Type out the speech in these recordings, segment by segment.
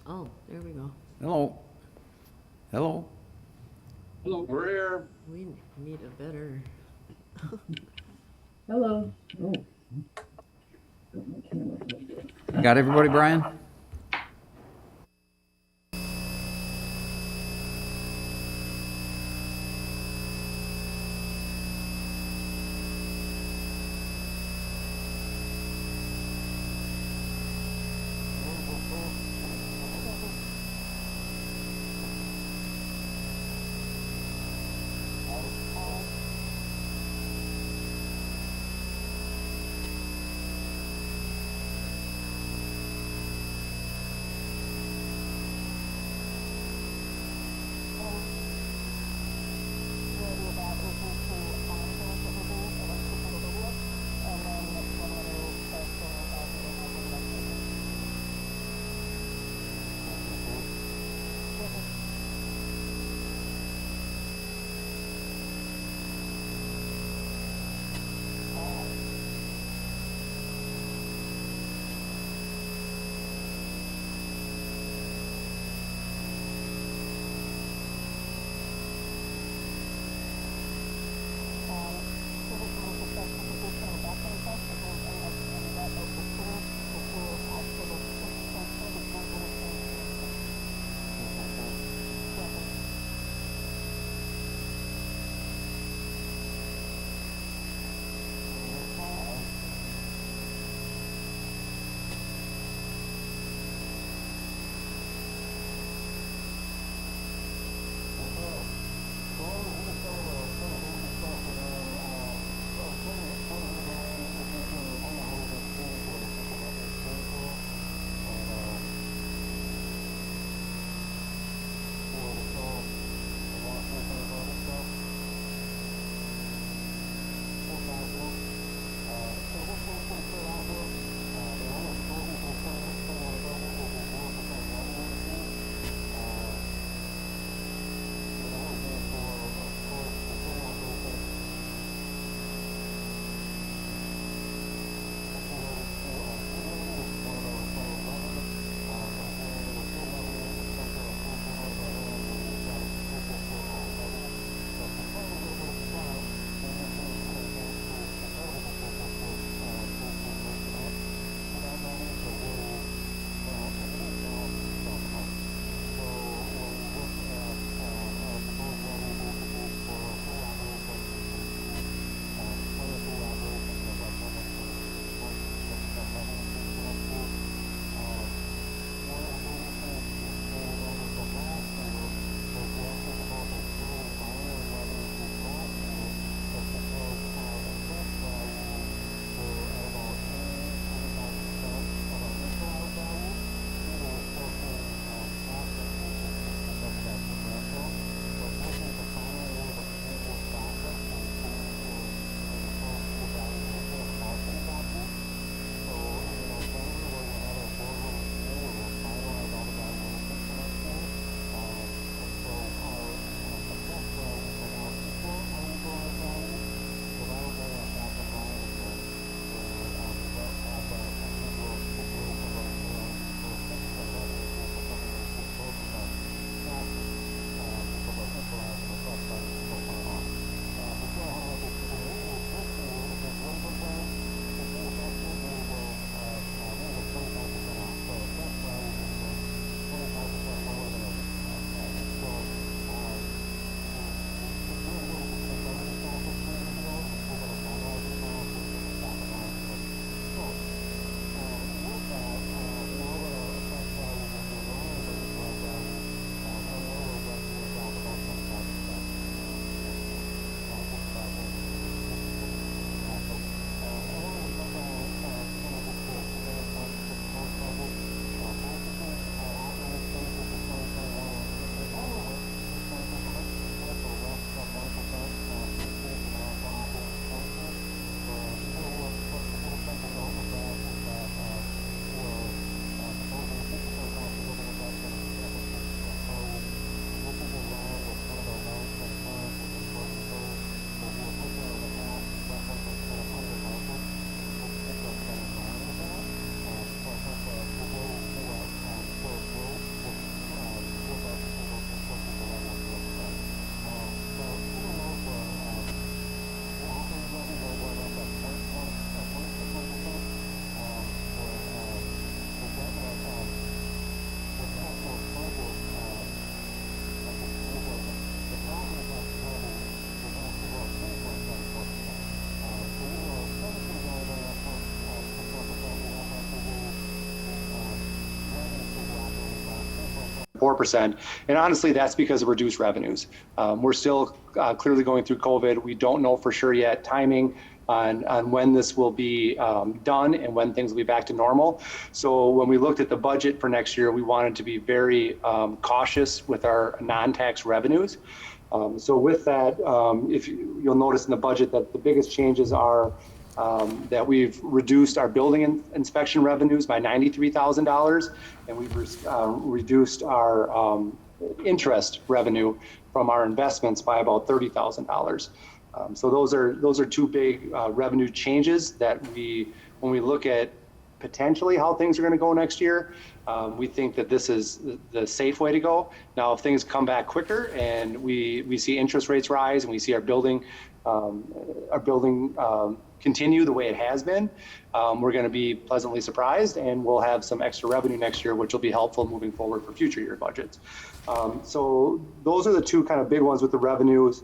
Oh, there we go. Hello. Hello. Hello, we're here. We need a better. Hello. Oh. Got everybody, Brian? 4%. And honestly, that's because of reduced revenues. We're still clearly going through COVID. We don't know for sure yet timing on when this will be done and when things will be back to normal. So when we looked at the budget for next year, we wanted to be very cautious with our non-tax revenues. So with that, if you'll notice in the budget that the biggest changes are that we've reduced our building inspection revenues by $93,000, and we've reduced our interest revenue from our investments by about $30,000. So those are two big revenue changes that when we look at potentially how things are going to go next year, we think that this is the safe way to go. Now, if things come back quicker and we see interest rates rise and we see our building continue the way it has been, we're going to be pleasantly surprised, and we'll have some extra revenue next year, which will be helpful moving forward for future year budgets. So those are the two kind of big ones with the revenues.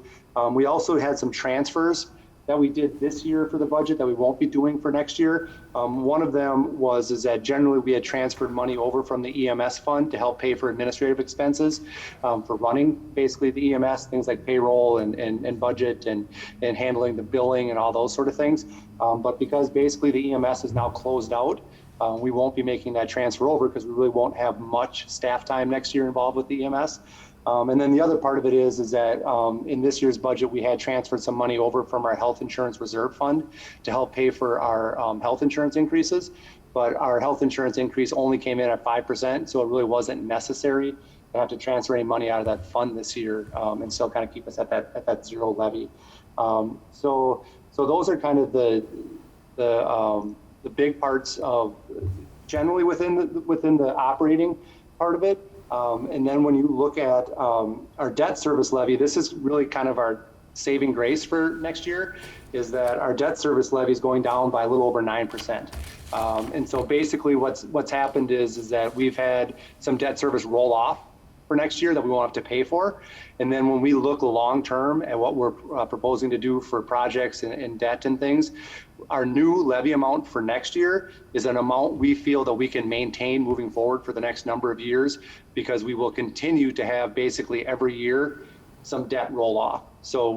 We also had some transfers that we did this year for the budget that we won't be doing for next year. One of them is that generally we had transferred money over from the EMS fund to help pay for administrative expenses for running basically the EMS, things like payroll and budget and handling the billing and all those sort of things. But because basically the EMS is now closed out, we won't be making that transfer over because we really won't have much staff time next year involved with the EMS. And then the other part of it is that in this year's budget, we had transferred some money over from our health insurance reserve fund to help pay for our health insurance increases. But our health insurance increase only came in at 5%, so it really wasn't necessary to have to transfer any money out of that fund this year and still kind of keep us at that zero levy. So those are kind of the big parts of generally within the operating part of it. And then when you look at our debt service levy, this is really kind of our saving grace for next year, is that our debt service levy is going down by a little over 9%. And so basically what's happened is that we've had some debt service roll off for next year that we won't have to pay for. And then when we look long term at what we're proposing to do for projects and debt and things, our new levy amount for next year is an amount we feel that we can maintain moving forward for the next number of years, because we will continue to have basically every year some debt roll off. So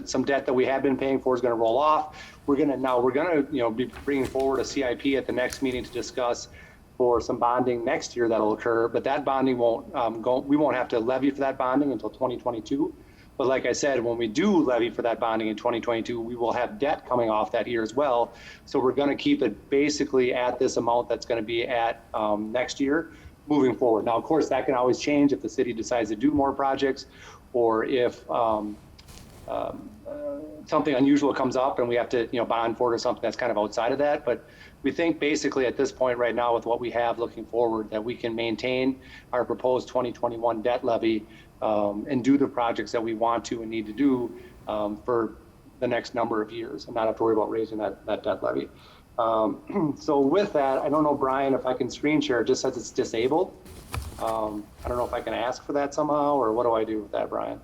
some debt that we have been paying for is going to roll off. We're going to be bringing forward a CIP at the next meeting to discuss for some bonding next year that'll occur, but that bonding we won't have to levy for that bonding until 2022. But like I said, when we do levy for that bonding in 2022, we will have debt coming off that year as well. So we're going to keep it basically at this amount that's going to be at next year moving forward. Now, of course, that can always change if the city decides to do more projects, or if something unusual comes up and we have to bond for it or something that's kind of outside of that. But we think basically at this point right now with what we have looking forward that we can maintain our proposed 2021 debt levy and do the projects that we want to and need to do for the next number of years and not have to worry about raising that debt levy. So with that, I don't know, Brian, if I can screen share, it just says it's disabled. I don't know if I can ask for that somehow, or what do I do with that, Brian?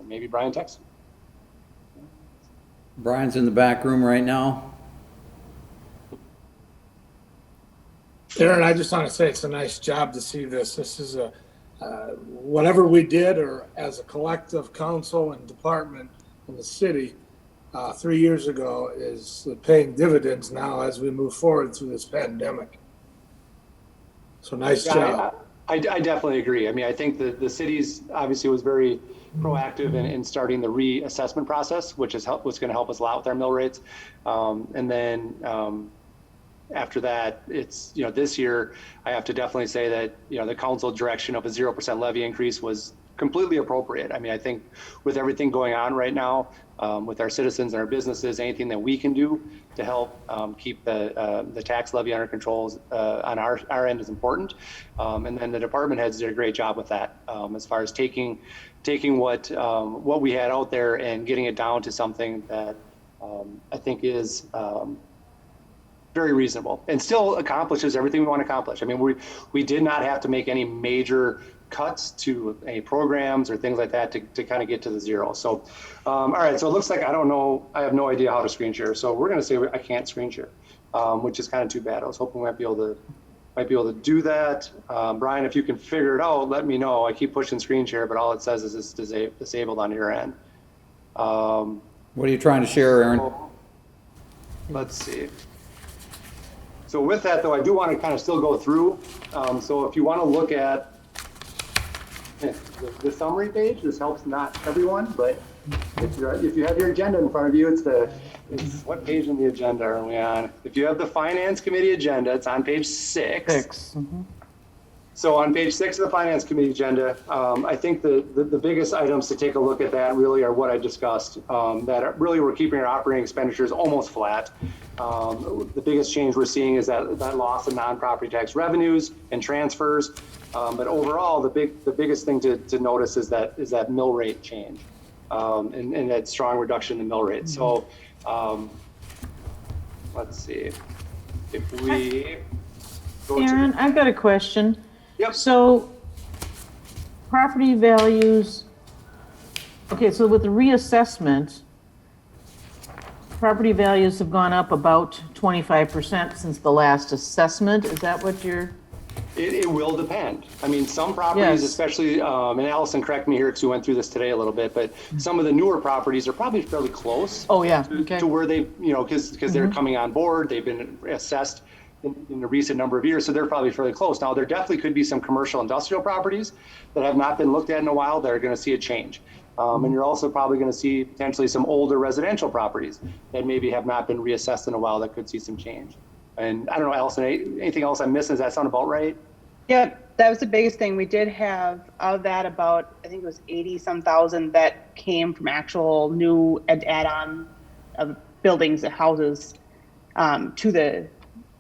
Maybe Brian texts. Brian's in the back room right now. Aaron, I just want to say it's a nice job to see this. This is whatever we did, or as a collective council and department in the city 3 years ago, is paying dividends now as we move forward through this pandemic. So nice job. I definitely agree. I mean, I think the city's obviously was very proactive in starting the reassessment process, which is what's going to help us a lot with our mill rates. And then after that, it's, this year, I have to definitely say that, the council direction of a 0% levy increase was completely appropriate. I mean, I think with everything going on right now, with our citizens and our businesses, anything that we can do to help keep the tax levy under control on our end is important. And then the department heads did a great job with that, as far as taking what we had out there and getting it down to something that I think is very reasonable and still accomplishes everything we want to accomplish. I mean, we did not have to make any major cuts to any programs or things like that to kind of get to the zero. So, all right, so it looks like I have no idea how to screen share. So we're going to say I can't screen share, which is kind of too bad. I was hoping we might be able to, if might be able to do that. Brian, if you can figure it out, let me know. I keep pushing screen share, but all it says is it's disabled on your end. What are you trying to share, Aaron? Let's see. So with that, though, I do want to kind of still go through. So if you want to look at the summary page, this helps not everyone, but if you have your agenda in front of you, it's what page in the agenda are we on? If you have the Finance Committee agenda, it's on page 6. So on page 6 of the Finance Committee agenda, I think the biggest items to take a look at that really are what I discussed, that really we're keeping our operating expenditures almost flat. The biggest change we're seeing is that loss of non-property tax revenues and transfers. But overall, the biggest thing to notice is that mill rate change, and that strong reduction in the mill rate. So let's see if we go Aaron, I've got a question. Yep. So property values, okay, so with the reassessment, property values have gone up about 25% since the last assessment. Is that what you're? It will depend. I mean, some properties, Yes. especially, and Allison, correct me here because we went through this today a little bit, but some of the newer properties are probably fairly close. Oh, yeah. To, Okay. to where they, because they're coming on board, they've been assessed in a recent number of years, so they're probably fairly close. Now, there definitely could be some commercial industrial properties that have not been looked at in a while that are going to see a change. And you're also probably going to see potentially some older residential properties that maybe have not been reassessed in a while that could see some change. And I don't know, Allison, anything else I'm missing? Does that sound about right? Yep, that was the biggest thing. We did have of that about, I think it was 80-some thousand that came from actual new add-on of buildings and houses to the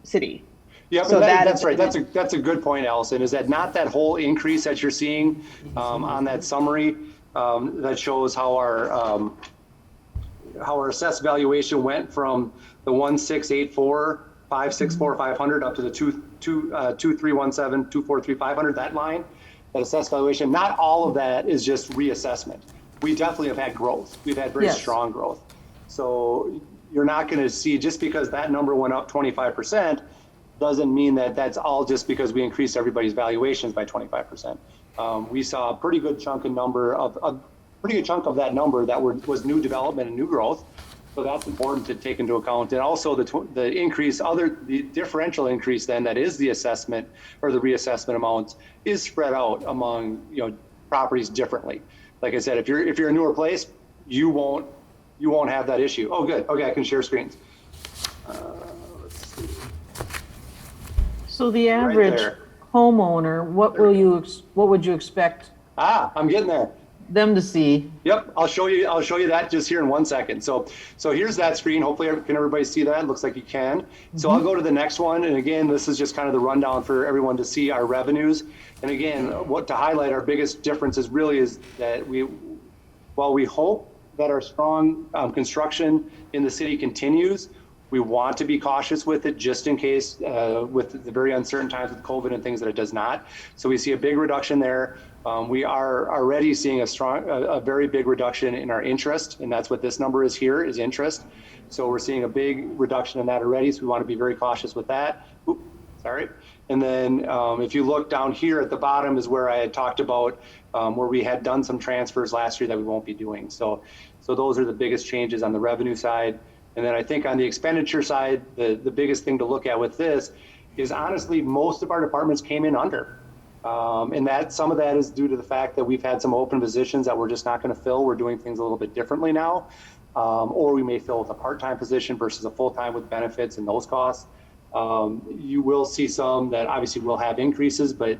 city. Yeah, So that's right. That's a good point, Allison. Is that not that whole increase that you're seeing on that summary that shows how our assessed valuation went from the 1,684, 564, 500 up to the 2,317, 243, 500. That line, that assessed valuation. Not all of that is just reassessment. We definitely have had growth. We've had very strong growth. So you're not going to see, just because that number went up 25%, doesn't mean that that's all just because we increased everybody's valuations by 25%. We saw a pretty good chunk of that number that was new development and new growth. So that's important to take into account. And also the increase, the differential increase then that is the assessment or the reassessment amounts is spread out among properties differently. Like I said, if you're a newer place, you won't have that issue. Oh, good. Okay, I can share screens. Let's see. So the average homeowner, what would you expect I'm getting there. them to see? Yep, I'll show you that just here in 1 second. So here's that screen. Hopefully, can everybody see that? It looks like you can. So I'll go to the next one. And again, this is just kind of the rundown for everyone to see our revenues. And again, what to highlight our biggest differences really is that while we hope that our strong construction in the city continues, we want to be cautious with it just in case with the very uncertain times with COVID and things that it does not. So we see a big reduction there. We are already seeing a very big reduction in our interest, and that's what this number is here, is interest. So we're seeing a big reduction in that already, so we want to be very cautious with that. Oops, sorry. And then if you look down here at the bottom is where I had talked about where we had done some transfers last year that we won't be doing. So those are the biggest changes on the revenue side. And then I think on the expenditure side, the biggest thing to look at with this is honestly, most of our departments came in under. And that some of that is due to the fact that we've had some open positions that we're just not going to fill. We're doing things a little bit differently now. Or we may fill with a part-time position versus a full-time with benefits and those costs. You will see some that obviously will have increases, but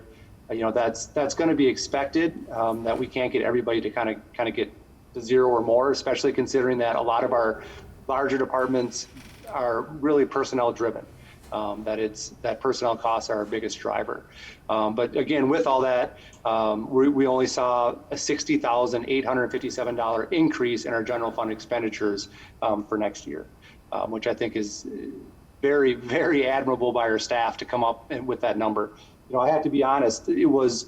that's going to be expected, that we can't get everybody to kind of get to zero or more, especially considering that a lot of our larger departments are really personnel driven. That personnel costs are our biggest driver. But again, with all that, we only saw a $60,857 increase in our general fund expenditures for next year, which I think is very, very admirable by our staff to come up with that number. I have to be honest, it was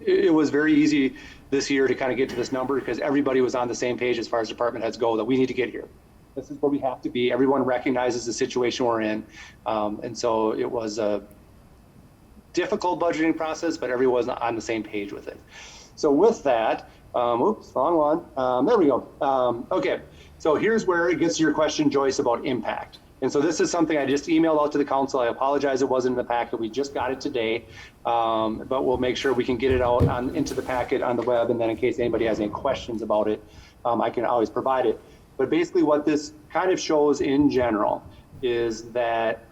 very easy this year to kind of get to this number because everybody was on the same page as far as department heads go that we need to get here. This is where we have to be. Everyone recognizes the situation we're in. And so it was difficult budgeting process, but everyone's on the same page with it. So with that, oops, wrong one. There we go. Okay, so here's where it gets to your question, Joyce, about impact. And so this is something I just emailed out to the council. I apologize it wasn't in the packet. We just got it today, but we'll make sure we can get it out into the packet on the web. And then in case anybody has any questions about it, I can always provide it. But basically what this kind of shows in general is that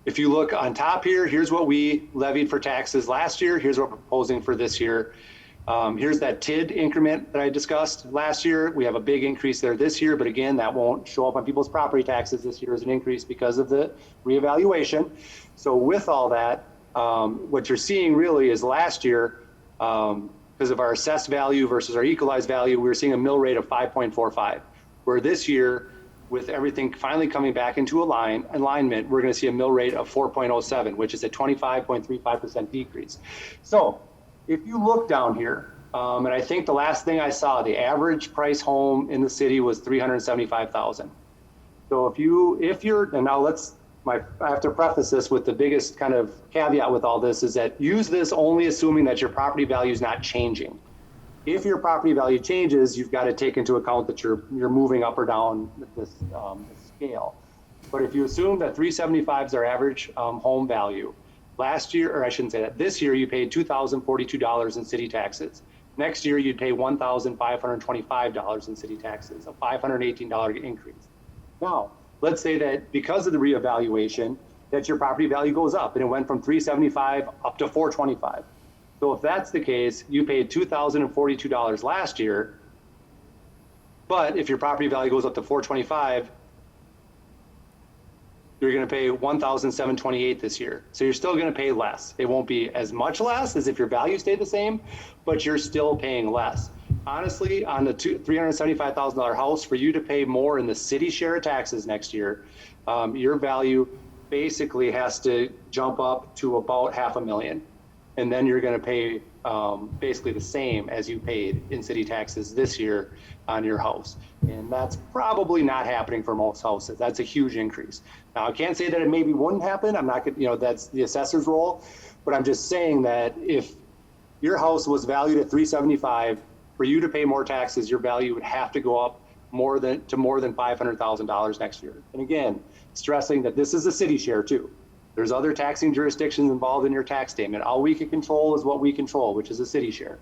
if you look on top here, here's what we levied for taxes last year. Here's what we're proposing for this year. Here's that TID increment that I discussed last year. We have a big increase there this year, but again, that won't show up on people's property taxes this year as an increase because of the reevaluation. So with all that, what you're seeing really is last year, because of our assessed value versus our equalized value, we were seeing a mill rate of 5.45, where this year, with everything finally coming back into alignment, we're going to see a mill rate of 4.07, which is a 25.35% decrease. So if you look down here, and I think the last thing I saw, the average price home in the city was $375,000. So if you're, and now I have to preface this with the biggest kind of caveat with all this is that use this only assuming that your property value is not changing. If your property value changes, you've got to take into account that you're moving up or down this scale. But if you assume that 375 is our average home value, last year, or I shouldn't say that, this year you paid $2,042 in city taxes. Next year you'd pay $1,525 in city taxes, a $518 increase. Now, let's say that because of the reevaluation, that your property value goes up and it went from 375 up to 425. So if that's the case, you paid $2,042 last year, but if your property value goes up to 425, you're going to pay $1,728 this year. So you're still going to pay less. It won't be as much less as if your value stayed the same, but you're still paying less. Honestly, on the $375,000 house, for you to pay more in the city share of taxes next year, your value basically has to jump up to about $500,000. And then you're going to pay basically the same as you paid in city taxes this year on your house. And that's probably not happening for most houses. That's a huge increase. Now, I can't say that it maybe wouldn't happen. I'm not, that's the assessor's role, but I'm just saying that if your house was valued at 375, for you to pay more taxes, your value would have to go up more than $500,000 next year. And again, stressing that this is a city share too. There's other taxing jurisdictions involved in your tax statement. All we can control is what we control, which is a city share.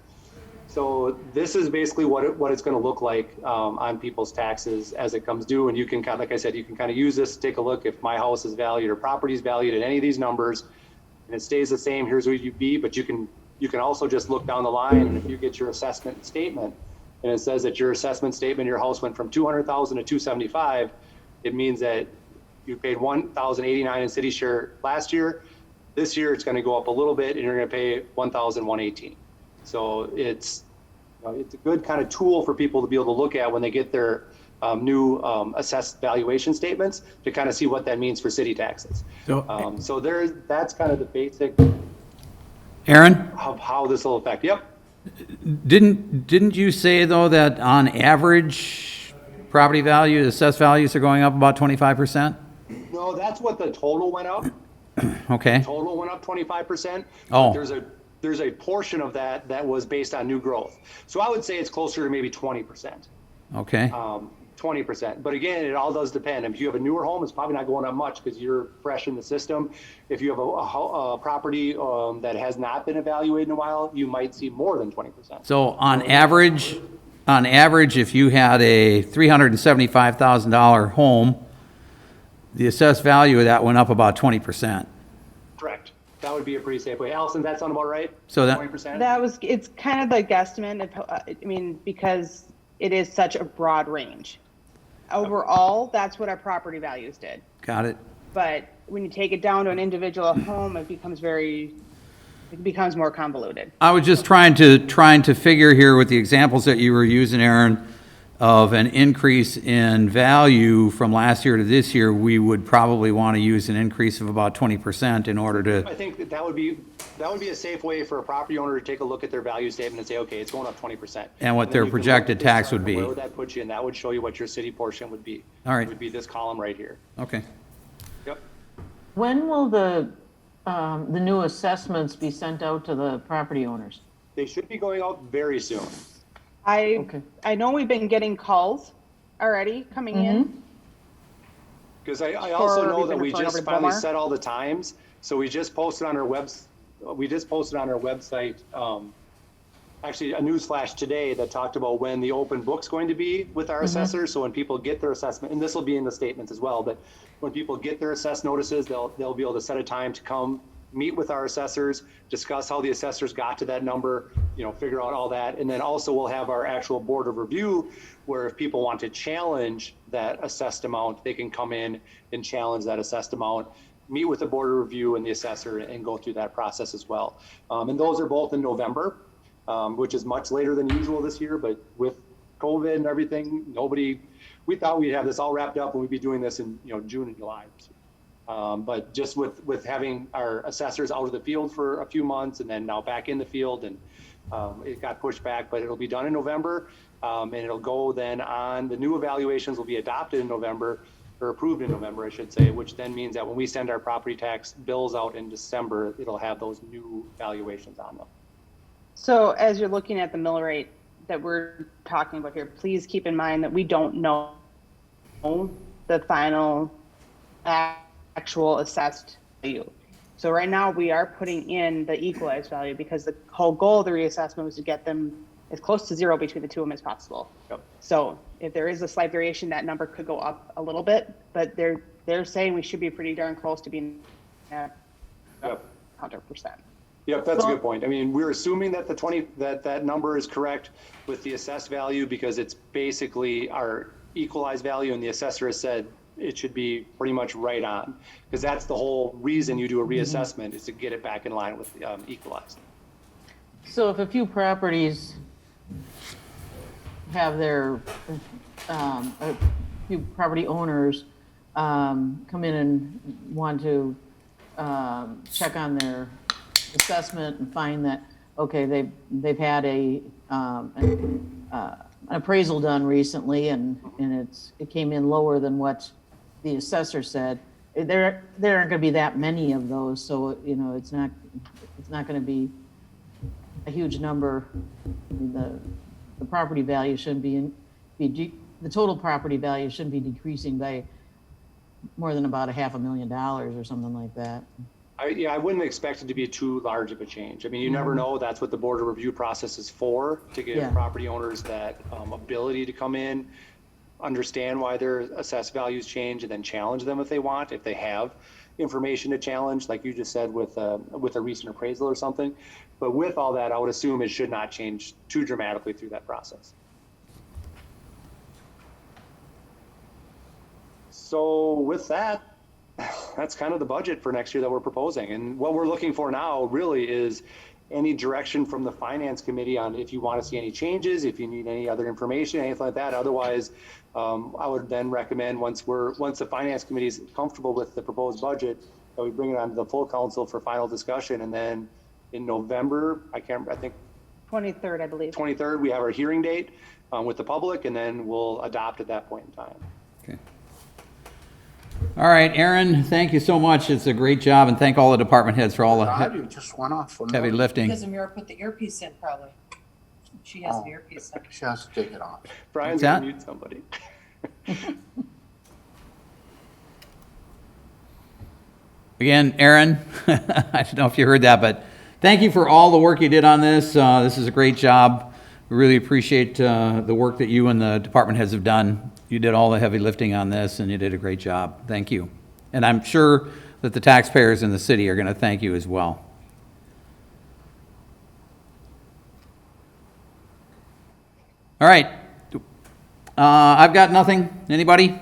So this is basically what it's going to look like on people's taxes as it comes due. And you can, like I said, you can kind of use this to take a look if my house is valued or property is valued at any of these numbers, and it stays the same. Here's where you'd be, but you can also just look down the line, and if you get your assessment statement, and it says that your assessment statement, your house went from 200,000 to 275, it means that you paid $1,089 in city share last year. This year it's going to go up a little bit, and you're going to pay $1,118. So it's a good kind of tool for people to be able to look at when they get their new assessed valuation statements to kind of see what that means for city taxes. So that's kind of the basic Aaron? of how this will affect. Yep. Didn't you say though that on average property value, assessed values are going up about 25%? No, that's what the total went up. Okay. Total went up 25%. Oh. There's a portion of that was based on new growth. So I would say it's closer to maybe 20%. Okay. 20%. But again, it all does depend. If you have a newer home, it's probably not going up much because you're fresh in the system. If you have a property that has not been evaluated in a while, you might see more than 20%. So on average, if you had a $375,000 home, the assessed value of that went up about 20%. Correct. That would be a pretty safe way. Allison, that sound about right? So that 20%? It's kind of the guesstimate, because it is such a broad range. Overall, that's what our property values did. got it. But when you take it down to an individual home, it becomes more convoluted. I was just trying to figure here with the examples that you were using, Aaron, of an increase in value from last year to this year. We would probably want to use an increase of about 20% in order to. I think that would be a safe way for a property owner to take a look at their value statement and say, okay, it's going up 20%. And what their projected tax would be. Where would that put you? And that would show you what your city portion would be. All right. It would be this column right here. Okay. Yep. When will the the new assessments be sent out to the property owners? They should be going out very soon. Okay. I know we've been getting calls already coming in. Because I also know that we referring over just to finally Bomar. set all the times, so we just posted on our website, actually a news flash today that talked about when the open book's going to be with our assessors, so when people get their assessment, and this will be in the statements as well, but when people get their assessed notices, they'll be able to set a time to come meet with our assessors, discuss how the assessors got to that number, figure out all that. And then also we'll have our actual board of review where if people want to challenge that assessed amount, they can come in and challenge that assessed amount, meet with the board of review and the assessor and go through that process as well. And those are both in November, which is much later than usual this year, but with COVID and everything, we thought we'd have this all wrapped up and we'd be doing this in June and July. But just with having our assessors out of the field for a few months and then now back in the field, and it got pushed back, but it'll be done in November. And it'll go then on, the new evaluations will be adopted in November, or approved in November, I should say, which then means that when we send our property tax bills out in December, it'll have those new valuations on them. So as you're looking at the mill rate that we're talking about here, please keep in mind that we don't know the final actual assessed value. So right now we are putting in the equalized value because the whole goal of the reassessment was to get them as close to zero between the two of them as possible. Yep. So if there is a slight variation, that number could go up a little bit, but they're saying we should be pretty darn close to being at Yep. 100%. Yep, that's a good point. I mean, we're assuming that that number is correct with the assessed value because it's basically our equalized value, and the assessor has said it should be pretty much right on, because that's the whole reason you do a reassessment is to get it back in line with the equalized. So if a few properties have their, a few property owners come in and want to check on their assessment and find that, okay, they've had an appraisal done recently and it came in lower than what the assessor said, there aren't going to be that many of those, so it's not going to be a huge number. The property value shouldn't be the total property value shouldn't be decreasing by more than about $500,000 or something like that. I wouldn't expect it to be too large of a change. I mean, you never know. That's what the board of review process is for, to give property owners that ability to come in, understand why their assessed values change, and then challenge them if they want, if they have information to challenge, like you just said with a recent appraisal or something. But with all that, I would assume it should not change too dramatically through that process. So with that, that's kind of the budget for next year that we're proposing. And what we're looking for now really is any direction from the finance committee on if you want to see any changes, if you need any other information, anything like that. Otherwise, I would then recommend once the finance committee is comfortable with the proposed budget, that we bring it onto the full council for final discussion. And then in November, I think 23rd, I believe. 23rd, we have our hearing date with the public, and then we'll adopt at that point in time. Okay. All right, Aaron, thank you so much. It's a great job, and thank all the department heads for all the You just went off. heavy lifting. Because Amira put the earpiece in, probably. She has the earpiece in. She has to take it off. Brian's What's going that? to mute somebody. Again, Aaron, I don't know if you heard that, but thank you for all the work you did on this. This is a great job. We really appreciate the work that you and the department heads have done. You did all the heavy lifting on this, and you did a great job. Thank you. And I'm sure that the taxpayers in the city are going to thank you as well. All right. I've got nothing. Anybody?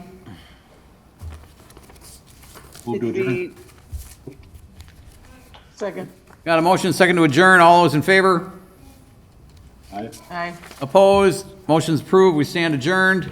Second. Got a motion, second to adjourn. All those in favor? Aye. Opposed? Motion's approved. We stand adjourned.